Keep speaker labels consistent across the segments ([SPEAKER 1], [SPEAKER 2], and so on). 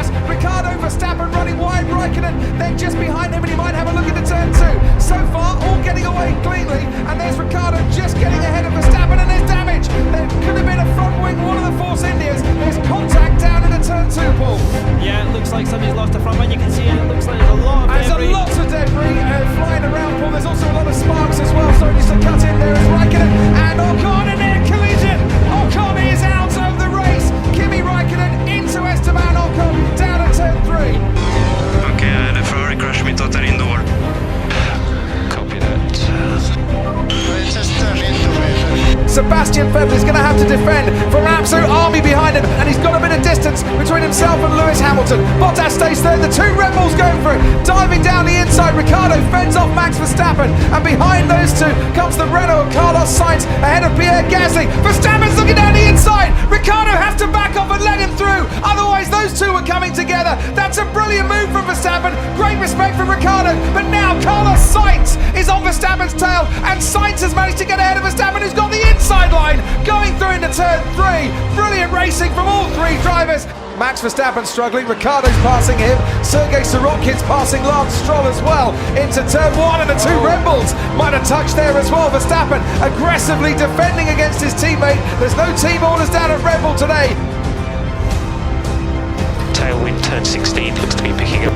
[SPEAKER 1] pass. Ricciardo, Verstappen running wide, Raikkonen then just behind him, and he might have a look into turn 2. So far, all getting away cleanly, and there's Ricciardo just getting ahead of Verstappen, and there's damage. There could have been a front wing, one of the Force Indias. There's contact down into turn 2, Paul.
[SPEAKER 2] Yeah, it looks like somebody's lost a front wing. You can see it looks like there's a lot of debris.
[SPEAKER 1] There's lots of debris flying around, Paul. There's also a lot of sparks as well, so just to cut in there is Raikkonen, and Ocon in there, collision. Ocon is out of the race. Kimi Raikkonen into Esteban Ocon, down at turn 3.
[SPEAKER 3] Okay, the Ferrari crashed me totally in the wall. Copy that.
[SPEAKER 1] Sebastian Vettel is going to have to defend from an absolute army behind him, and he's got a bit of distance between himself and Lewis Hamilton. Bottas stays third, the two Red Bulls going for it, diving down the inside. Ricciardo fends off Max Verstappen, and behind those two comes the Renault of Carlos Sainz ahead of Pierre Gasly. Verstappen's looking down the inside. Ricciardo has to back off and let him through, otherwise those two are coming together. That's a brilliant move from Verstappen, great respect for Ricciardo, but now Carlos Sainz is on Verstappen's tail, and Sainz has managed to get ahead of Verstappen, who's got the inside line going through into turn 3. Brilliant racing from all three drivers. Max Verstappen struggling, Ricciardo's passing him, Sergei Sorokin's passing Lance Stroll as well into turn 1, and the two Red Bulls might have touched there as well. Verstappen aggressively defending against his teammate. There's no team orders down at Red Bull today.
[SPEAKER 3] Tailwind turn 16 looks to be picking up.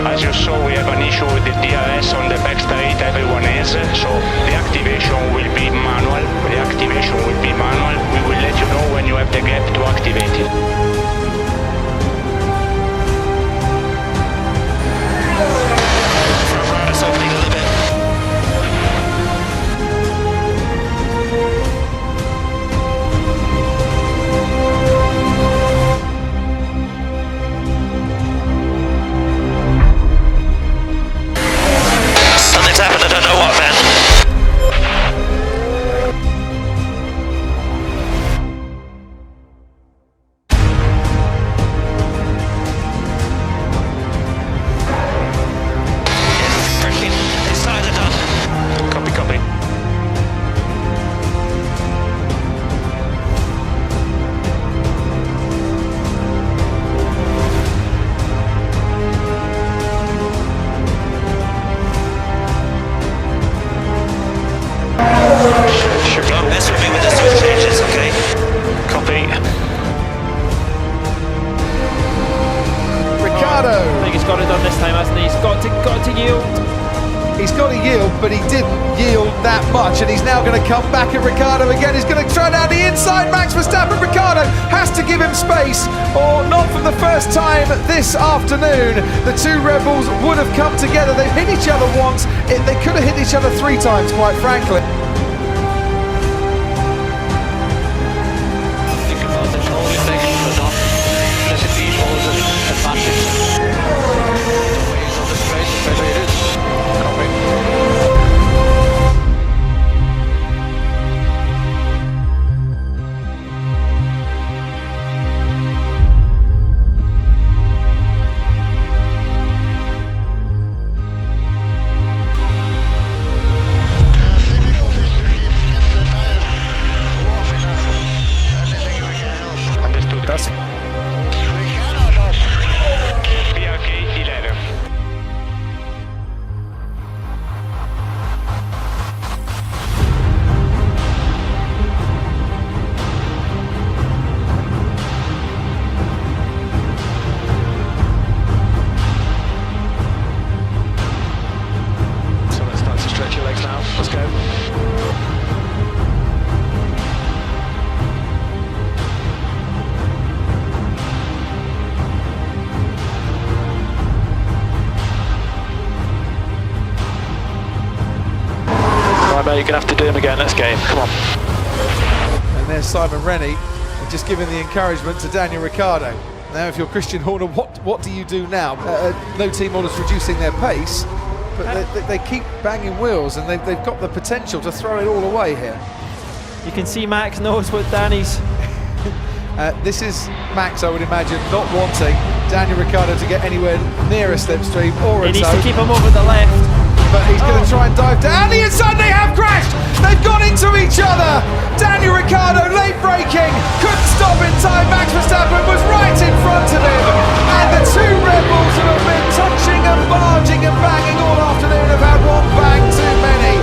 [SPEAKER 3] As you saw, we have an issue with the DRS on the back straight, everyone is, so the activation will be manual. We will let you know when you have the gap to activate it. Opening a little bit. Something's happened, I don't know what, man.
[SPEAKER 1] Ricciardo.
[SPEAKER 2] I think he's got it done this time, hasn't he? He's got to yield.
[SPEAKER 1] He's got to yield, but he didn't yield that much, and he's now going to come back at Ricciardo again. He's going to try down the inside. Max Verstappen. Ricciardo has to give him space, or not for the first time this afternoon. The two Red Bulls would have come together. They've hit each other once. They could have hit each other 3 times, quite frankly. That's
[SPEAKER 3] So let's start to stretch your legs now. Let's go. Right, mate, you're going to have to do him again. Let's game. Come on.
[SPEAKER 1] And there's Simon Rennie just giving the encouragement to Daniel Ricciardo. Now, if you're Christian Horner, what do you do now? No team orders reducing their pace, but they keep banging wheels, and they've got the potential to throw it all away here.
[SPEAKER 2] You can see Max knows what Danny's.
[SPEAKER 1] This is Max, I would imagine, not wanting Daniel Ricciardo to get anywhere near a slipstream or a
[SPEAKER 2] He needs
[SPEAKER 1] toe.
[SPEAKER 2] to keep him over the left.
[SPEAKER 1] But he's going to try and dive down the inside. They have crashed. They've gone into each other. Daniel Ricciardo late braking, couldn't stop in time. Max Verstappen was right in front of him, and the two Red Bulls that have been touching and barging and banging all afternoon have had one bang too many.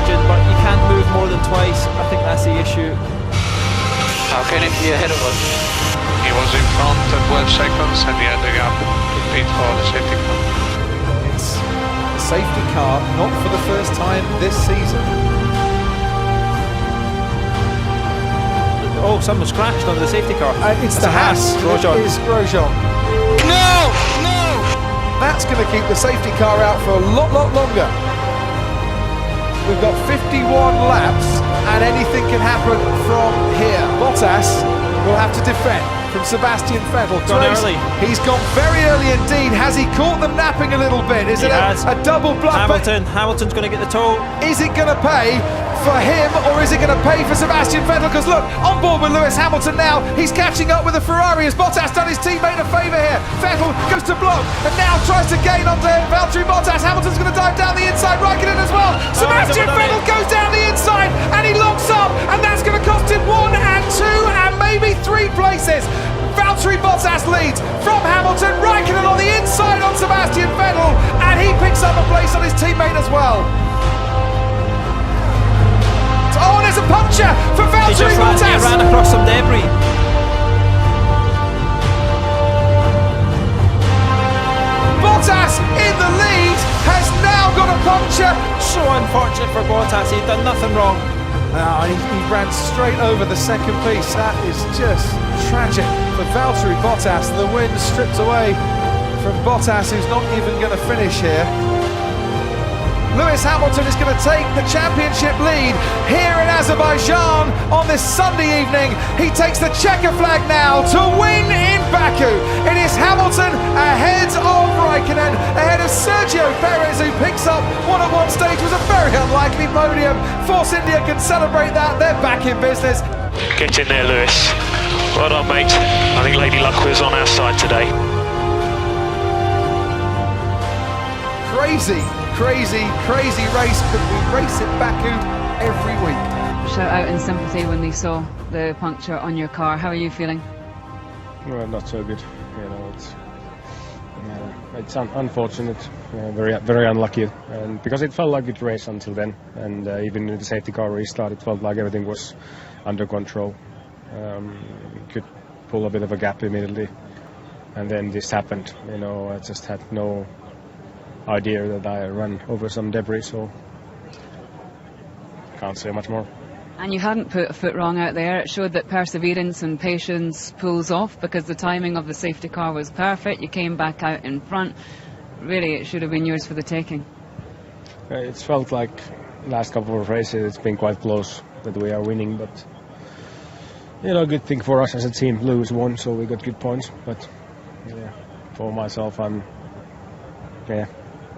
[SPEAKER 2] But you can't move more than twice. I think that's the issue.
[SPEAKER 4] How can he be ahead of us?
[SPEAKER 5] He was in front at 12 seconds and he had the gap to pit for the safety car.
[SPEAKER 1] It's a safety car, not for the first time this season.
[SPEAKER 2] Oh, someone's crashed under the safety car.
[SPEAKER 1] It's
[SPEAKER 2] That's
[SPEAKER 1] the Haas.
[SPEAKER 2] Grosjean.
[SPEAKER 1] It is Grosjean.
[SPEAKER 4] No! No!
[SPEAKER 1] That's going to keep the safety car out for a lot longer. We've got 51 laps and anything can happen from here. Bottas will have to defend from Sebastian Vettel.
[SPEAKER 2] Gone early.
[SPEAKER 1] He's gone very early indeed. Has he caught them napping a little bit? Is it a double bluff?
[SPEAKER 2] Hamilton's going to get the toe.
[SPEAKER 1] Is it going to pay for him, or is it going to pay for Sebastian Vettel? Because look, on board with Lewis Hamilton now. He's catching up with the Ferrari as Bottas done his teammate a favour here. Vettel goes to block and now tries to gain onto Valtteri Bottas. Hamilton's going to dive down the inside, Raikkonen as well. Sebastian Vettel goes down the inside and he locks up, and that's going to cost him 1 and 2 and maybe 3 places. Valtteri Bottas leads from Hamilton. Raikkonen on the inside on Sebastian Vettel, and he picks up a place on his teammate as well. Oh, and there's a puncture for Valtteri Bottas.
[SPEAKER 2] He ran across some debris.
[SPEAKER 1] Bottas in the lead has now got a puncture.
[SPEAKER 2] So unfortunate for Bottas. He'd done nothing wrong.
[SPEAKER 1] He ran straight over the second piece. That is just tragic for Valtteri Bottas. The win stripped away from Bottas, who's not even going to finish here. Lewis Hamilton is going to take the championship lead here in Azerbaijan on this Sunday evening. He takes the checker flag now to win in Baku. It is Hamilton ahead of Raikkonen, ahead of Sergio Perez, who picks up what at one stage was a very unlikely podium. Force India can celebrate that. They're back in business.
[SPEAKER 6] Get in there, Lewis. Well done, mate. I think Lady Luck was on our side today.
[SPEAKER 1] Crazy race. Could we race at Baku every week?
[SPEAKER 7] Shout out in sympathy when they saw the puncture on your car. How are you feeling?
[SPEAKER 8] Well, not so good. You know, it's unfortunate, very unlucky, and because it felt like a good race until then, and even in the safety car restart, it felt like everything was under control. Could pull a bit of a gap immediately, and then this happened. You know, I just had no idea that I ran over some debris, so can't say much more.
[SPEAKER 7] And you hadn't put a foot wrong out there. It showed that perseverance and patience pulls off, because the timing of the safety car was perfect. You came back out in front. Really, it should have been yours for the taking.
[SPEAKER 8] It's felt like last couple of races it's been quite close that we are winning, but you know, good thing for us as a team. Lewis won, so we got good points. But yeah, for myself, I'm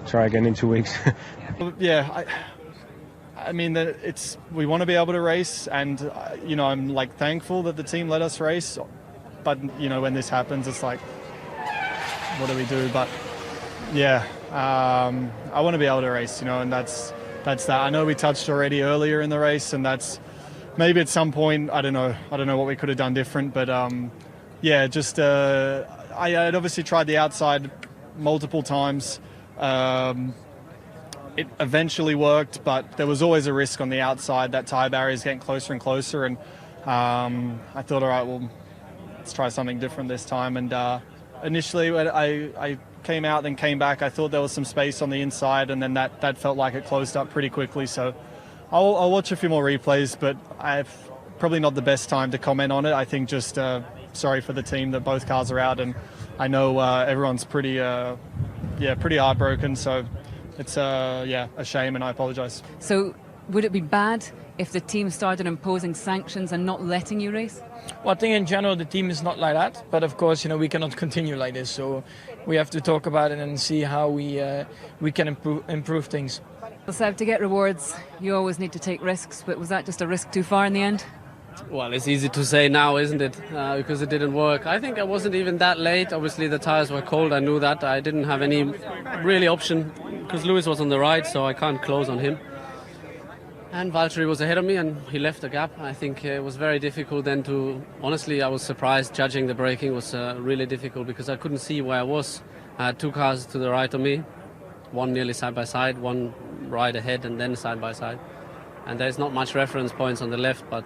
[SPEAKER 8] try again in 2 weeks.
[SPEAKER 9] Yeah, I mean, we want to be able to race, and you know, I'm like thankful that the team let us race. But you know, when this happens, it's like, what do we do? But yeah, I want to be able to race, you know, and that's that. I know we touched already earlier in the race, and that's maybe at some point, I don't know what we could have done different, but yeah, just I'd obviously tried the outside multiple times. It eventually worked, but there was always a risk on the outside. That tyre barrier is getting closer and closer, and I thought, all right, well, let's try something different this time. And initially, when I came out, then came back, I thought there was some space on the inside, and then that felt like it closed up pretty quickly. So I'll watch a few more replays, but I've probably not the best time to comment on it. I think just sorry for the team that both cars are out, and I know everyone's pretty heartbroken. So it's a shame, and I apologise.
[SPEAKER 7] So would it be bad if the team started imposing sanctions and not letting you race?
[SPEAKER 10] Well, I think in general the team is not like that, but of course, we cannot continue like this, so we have to talk about it and see how we can improve things.
[SPEAKER 7] Well, Seb, to get rewards, you always need to take risks, but was that just a risk too far in the end?
[SPEAKER 4] Well, it's easy to say now, isn't it? Because it didn't work. I think I wasn't even that late. Obviously, the tires were cold. I knew that. I didn't have any really option because Lewis was on the right, so I can't close on him. And Valtteri was ahead of me, and he left the gap. I think it was very difficult then to... Honestly, I was surprised. Judging the braking was really difficult because I couldn't see where I was. I had two cars to the right of me, one nearly side by side, one right ahead, and then side by side. And there's not much reference points on the left, but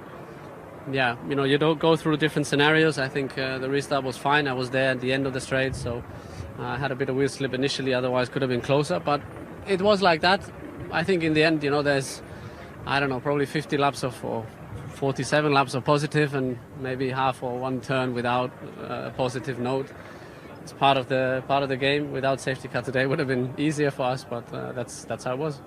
[SPEAKER 4] yeah, you don't go through different scenarios. I think the restart was fine. I was there at the end of the straight, so I had a bit of wheel slip initially, otherwise could have been closer, but it was like that. I think in the end, there's, I don't know, probably 50 laps of, or 47 laps of positive and maybe half or one turn without a positive note. It's part of the game. Without safety car today would have been easier for us, but that's how it was.